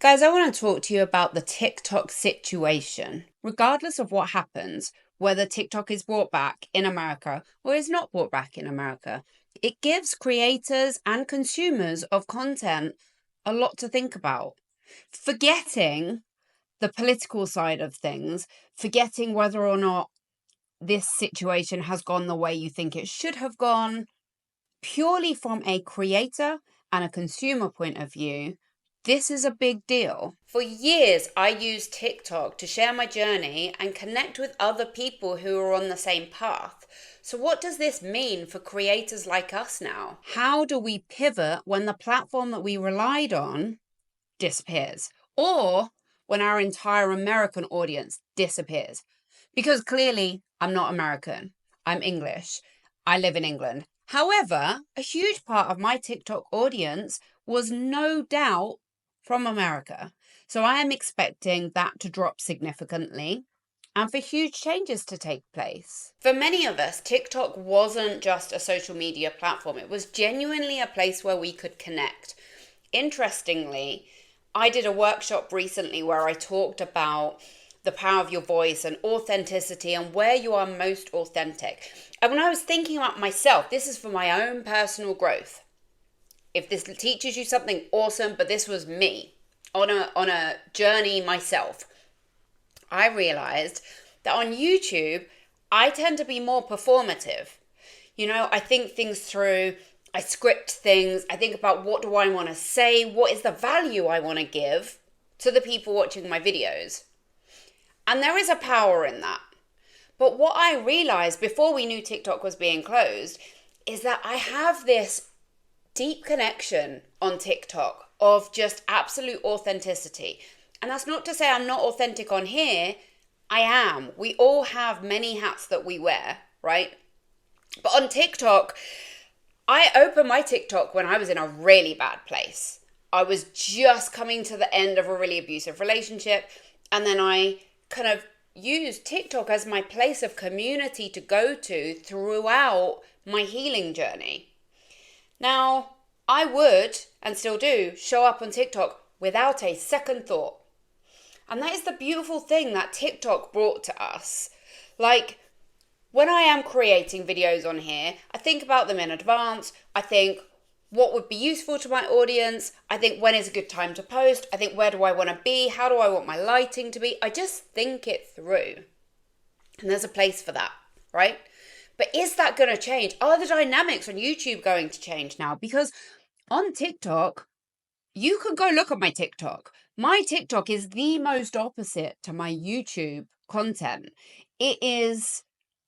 Guys, I want to talk to you about the TikTok situation. Regardless of what happens, whether TikTok is brought back in America or is not brought back in America, it gives creators and consumers of content a lot to think about. Forgetting the political side of things, forgetting whether or not this situation has gone the way you think it should have gone, purely from a creator and a consumer point of view, this is a big deal. For years, I used TikTok to share my journey and connect with other people who are on the same path. So, what does this mean for creators like us now? How do we pivot when the platform that we relied on disappears? Or when our entire American audience disappears? Because clearly, I'm not American, I'm English. I live in England. However, a huge part of my TikTok audience was no doubt from America. So I am expecting that to drop significantly and for huge changes to take place. For many of us, TikTok wasn't just a social media platform, it was genuinely a place where we could connect. Interestingly, I did a workshop recently where I talked about the power of your voice and authenticity and where you are most authentic. And when I was thinking about myself, this is for my own personal growth. If this teaches you something, awesome, but this was me on a journey myself. I realized that on YouTube, I tend to be more performative. I think things through, I script things, I think about what do I want to say, what is the value I want to give to the people watching my videos. And there is a power in that. But what I realized before we knew TikTok was being closed is that I have this deep connection on TikTok of just absolute authenticity. And that's not to say I'm not authentic on here. I am. We all have many hats that we wear, right? But on TikTok, I opened my TikTok when I was in a really bad place. I was just coming to the end of a really abusive relationship. And then I kind of used TikTok as my place of community to go to throughout my healing journey. Now, I would, and still do, show up on TikTok without a second thought. And that is the beautiful thing that TikTok brought to us. Like, when I am creating videos on here, I think about them in advance. I think, what would be useful to my audience? I think, when is a good time to post? I think, where do I want to be? How do I want my lighting to be? I just think it through. And there's a place for that, right? But is that going to change? Are the dynamics on YouTube going to change now? Because on TikTok, you can go look at my TikTok. My TikTok is the most opposite to my YouTube content. It is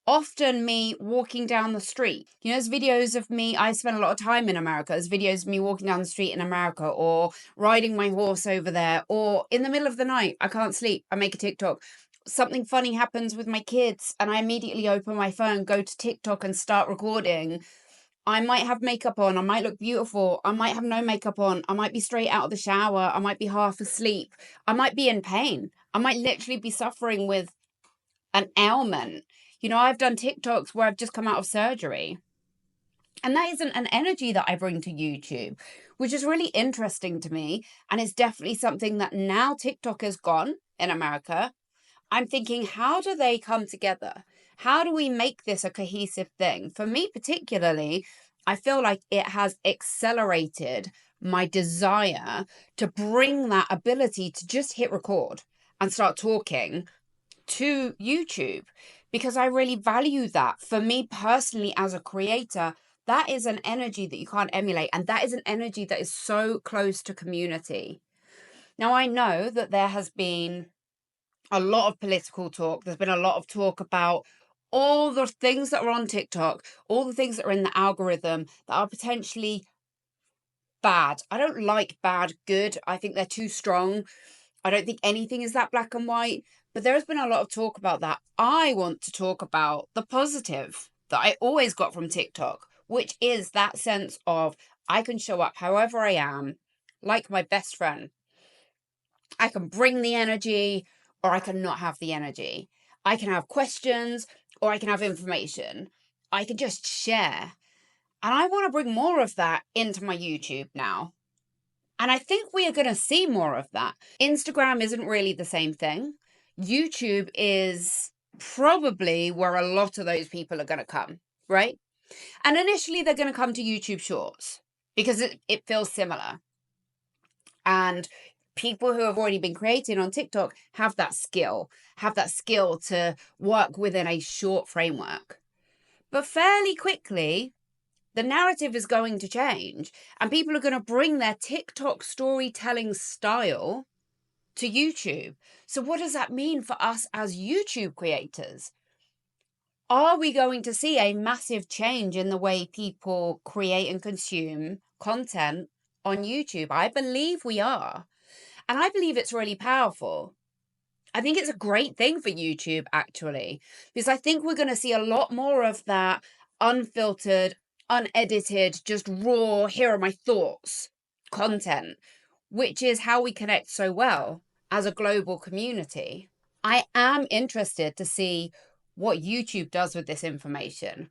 often me walking down the street. There's videos of me, I spend a lot of time in America. There's videos of me walking down the street in America or riding my horse over there, or in the middle of the night, I can't sleep, I make a TikTok. Something funny happens with my kids and I immediately open my phone, go to TikTok and start recording. I might have makeup on, I might look beautiful, I might have no makeup on, I might be straight out of the shower, I might be half asleep, I might be in pain, I might literally be suffering with an ailment. I've done TikToks where I've just come out of surgery. And that isn't an energy that I bring to YouTube, which is really interesting to me. And it's definitely something that now TikTok is gone in America. I'm thinking, how do they come together? How do we make this a cohesive thing? For me, particularly, I feel like it has accelerated my desire to bring that ability to just hit record and start talking to YouTube, because I really value that. For me personally, as a creator, that is an energy that you can't emulate. And that is an energy that is so close to community. Now, I know that there has been a lot of political talk. There's been a lot of talk about all the things that are on TikTok, all the things that are in the algorithm that are potentially bad. I don't like bad, good. I think they're too strong. I don't think anything is that black and white, but there's been a lot of talk about that. I want to talk about the positive that I always got from TikTok, which is that sense of I can show up however I am, like my best friend. I can bring the energy or I can not have the energy. I can have questions or I can have information. I can just share. And I want to bring more of that into my YouTube now. And I think we are going to see more of that. Instagram isn't really the same thing. YouTube is probably where a lot of those people are going to come, right? And initially, they're going to come to YouTube Shorts because it feels similar. And people who have already been creating on TikTok have that skill to work within a short framework. But fairly quickly, the narrative is going to change and people are going to bring their TikTok storytelling style to YouTube. So what does that mean for us as YouTube creators? Are we going to see a massive change in the way people create and consume content on YouTube? I believe we are. And I believe it's really powerful. I think it's a great thing for YouTube, actually, because I think we're going to see a lot more of that unfiltered, unedited, just raw, here are my thoughts content, which is how we connect so well as a global community. I am interested to see what YouTube does with this information.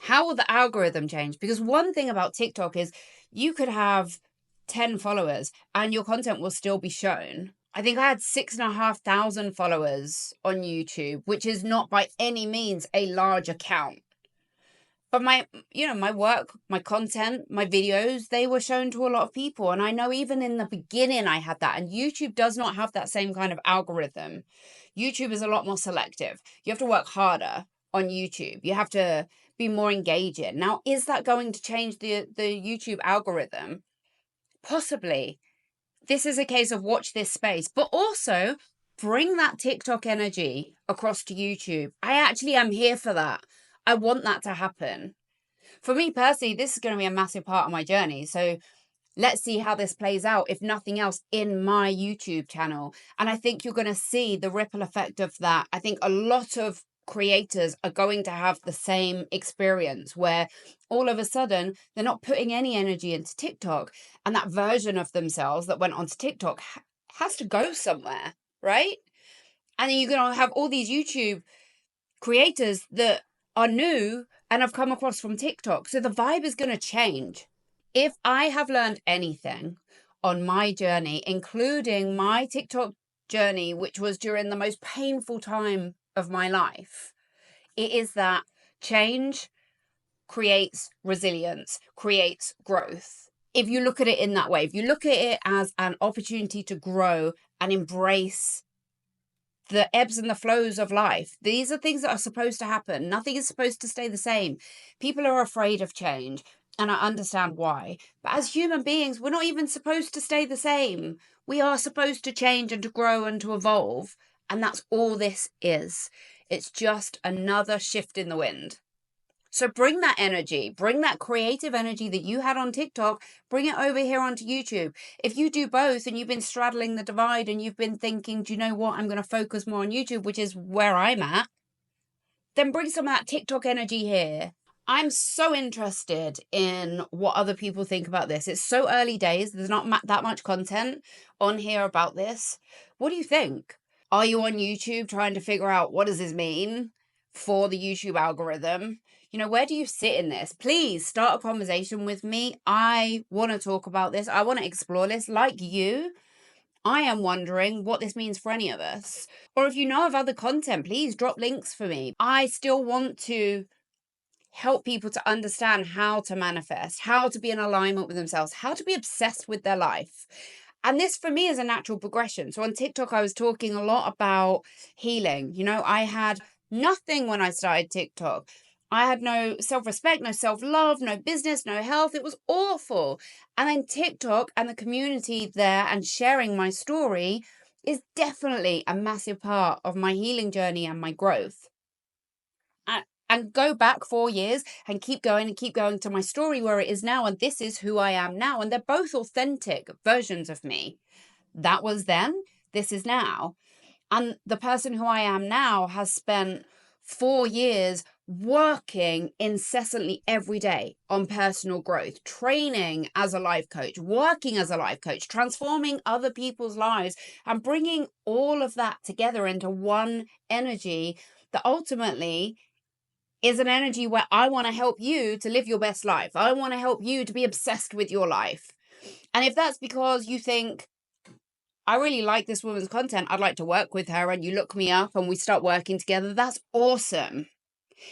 How will the algorithm change? Because one thing about TikTok is you could have 10 followers and your content will still be shown. I think I had 6,500 followers on YouTube, which is not by any means a large account. But my work, my content, my videos, they were shown to a lot of people. And I know even in the beginning I had that. And YouTube does not have that same kind of algorithm. YouTube is a lot more selective. You have to work harder on YouTube. You have to be more engaging. Now, is that going to change the YouTube algorithm? Possibly. This is a case of watch this space, but also bring that TikTok energy across to YouTube. I actually am here for that. I want that to happen. For me personally, this is going to be a massive part of my journey. So let's see how this plays out, if nothing else, in my YouTube channel. And I think you're going to see the ripple effect of that. I think a lot of creators are going to have the same experience where all of a sudden they're not putting any energy into TikTok, and that version of themselves that went onto TikTok has to go somewhere, right? And then you're going to have all these YouTube creators that are new and have come across from TikTok. So the vibe is going to change. If I have learned anything on my journey, including my TikTok journey, which was during the most painful time of my life, it is that change creates resilience, creates growth. If you look at it in that way, if you look at it as an opportunity to grow and embrace the ebbs and the flows of life, these are things that are supposed to happen. Nothing is supposed to stay the same. People are afraid of change, and I understand why. But as human beings, we're not even supposed to stay the same. We are supposed to change and to grow and to evolve. And that's all this is. It's just another shift in the wind. So bring that energy, bring that creative energy that you had on TikTok, bring it over here onto YouTube. If you do both and you've been straddling the divide and you've been thinking, do you know what, I'm going to focus more on YouTube, which is where I'm at, then bring some of that TikTok energy here. I'm so interested in what other people think about this. It's so early days. There's not that much content on here about this. What do you think? Are you on YouTube trying to figure out what does this mean for the YouTube algorithm? Where do you sit in this? Please start a conversation with me. I want to talk about this. I want to explore this. Like you, I am wondering what this means for any of us. Or if you know of other content, please drop links for me. I still want to help people to understand how to manifest, how to be in alignment with themselves, how to be obsessed with their life. And this for me is a natural progression. So on TikTok, I was talking a lot about healing. I had nothing when I started TikTok. I had no self-respect, no self-love, no business, no health. It was awful. And then TikTok and the community there and sharing my story is definitely a massive part of my healing journey and my growth. And go back 4 years and keep going to my story where it is now. And this is who I am now. And they're both authentic versions of me. That was then, this is now. And the person who I am now has spent 4 years working incessantly every day on personal growth, training as a life coach, working as a life coach, transforming other people's lives, and bringing all of that together into one energy that ultimately is an energy where I want to help you to live your best life. I want to help you to be obsessed with your life. And if that's because you think, I really like this woman's content, I'd like to work with her, and you look me up and we start working together, that's awesome.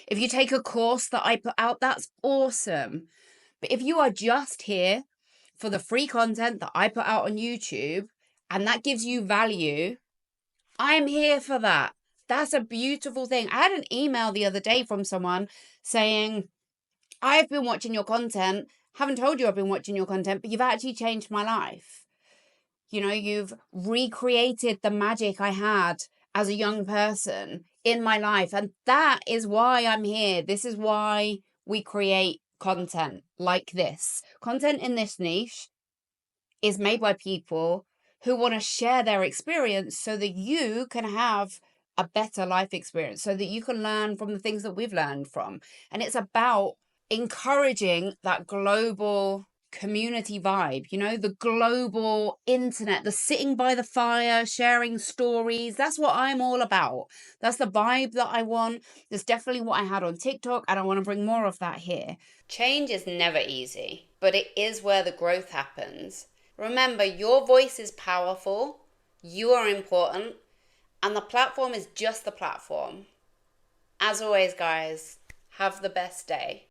If you take a course that I put out, that's awesome. But if you are just here for the free content that I put out on YouTube and that gives you value, I'm here for that. That's a beautiful thing. I had an email the other day from someone saying, I've been watching your content, haven't told you I've been watching your content, but you've actually changed my life. You know, you've recreated the magic I had as a young person in my life. And that is why I'm here. This is why we create content like this. Content in this niche is made by people who want to share their experience so that you can have a better life experience, so that you can learn from the things that we've learned from. And it's about encouraging that global community vibe, you know, the global internet, the sitting by the fire, sharing stories. That's what I'm all about. That's the vibe that I want. That's definitely what I had on TikTok, and I want to bring more of that here. Change is never easy, but it is where the growth happens. Remember, your voice is powerful, you are important, and the platform is just the platform. As always, guys, have the best day.